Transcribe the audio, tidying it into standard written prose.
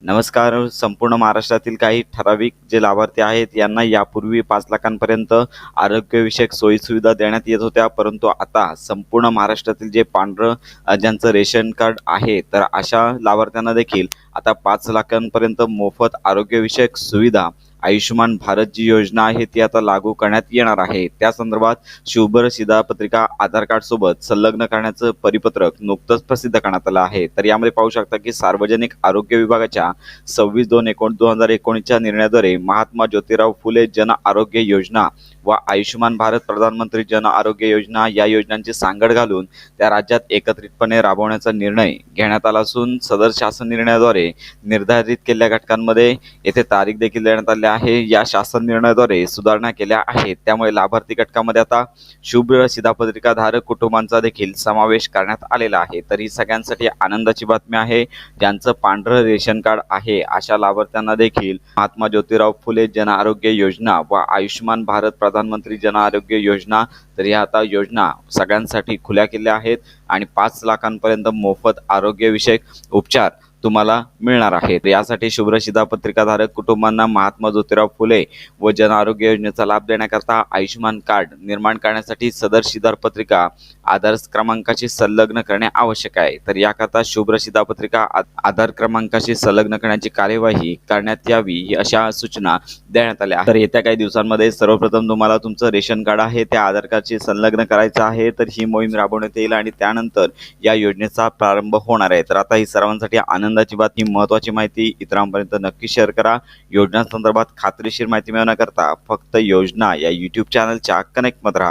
नमस्कार. संपूर्ण महाराष्ट्रातील काही ठराविक जे लाभार्थी आहेत यांना यापूर्वी 5 लाखांपर्यंत आरोग्यविषयक सोयीसुविधा देण्यात येत होत्या, परंतु आता संपूर्ण महाराष्ट्रातील जे पांढरं ज्यांचं रेशन कार्ड आहे, तर अशा लाभार्थ्यांना देखील आता 5 लाखांपर्यंत मोफत आरोग्यविषयक सुविधा आयुष्यमान भारत जी योजना आहे ती आता लागू करण्यात येणार आहे. त्या संदर्भात शिवभर शिधापत्रिका आधार कार्ड सोबत संलग्न करण्याचं परिपत्रक नुकतंच प्रसिद्ध करण्यात आलं आहे. तर यामध्ये पाहू शकता की सार्वजनिक आरोग्य विभागाच्या 26/2/2019च्या निर्णयाद्वारे महात्मा ज्योतिराव फुले जन आरोग्य योजना व आयुष्यमान भारत प्रधानमंत्री जन आरोग्य योजना या योजनांची सांगड घालून त्या राज्यात एकत्रितपणे राबवण्याचा निर्णय घेण्यात आला असून सदर शासन निर्णयाद्वारे निर्धारित केलेल्या घटकांमध्ये येथे तारीख देखील देण्यात आली आहे. या शासन निर्णयाद्वारे सुधारणा केल्या आहेत, त्यामुळे लाभार्थी घटकामध्ये आता शुभ्र शिधापत्रिका धारक कुटुंबांचा देखील समावेश करण्यात आलेला आहे. तर ही सगळ्यांसाठी आनंदाची बातमी आहे. ज्यांचं पांढरं रेशन कार्ड आहे अशा लाभार्थ्यांना देखील महात्मा ज्योतिराव फुले जन आरोग्य योजना व आयुष्यमान भारत प्रधानमंत्री जन आरोग्य योजना तर या आता योजना सगळ्यांसाठी खुल्या केल्या आहेत आणि 5 लाखांपर्यंत मोफत आरोग्यविषयक उपचार तुम्हाला मिळणार आहेत. यासाठी शुभ्र शिधापत्रिकाधारक कुटुंबांना महात्मा ज्योतिराव फुले व जन आरोग्य योजनेचा लाभ देण्याकरता आयुष्यमान कार्ड निर्माण करण्यासाठी सदर शिधापत्रिका आधार क्रमांकाशी संलग्न करणे आवश्यक आहे. तर याकरता शुभ्र शिधापत्रिका आधार क्रमांकाशी संलग्न करण्याची कार्यवाही करण्यात यावी अशा सूचना देण्यात आल्या. तर येत्या काही दिवसांमध्ये सर्वप्रथम तुम्हाला तुमचं रेशन कार्ड आहे त्या आधार कार्डशी संलग्न करायचं आहे. तर ही मोहीम राबवण्यात येईल आणि त्यानंतर या योजनेचा प्रारंभ होणार आहे. तर आता ही सर्वांसाठी आनंदाची बातमी, महत्त्वाची माहिती इतरांपर्यंत नक्की शेअर करा. योजनांसंदर्भात खात्रीशीर माहिती मिळवण्याकरता फक्त योजना या YouTube चॅनलच्या कनेक्टमध्ये राहा.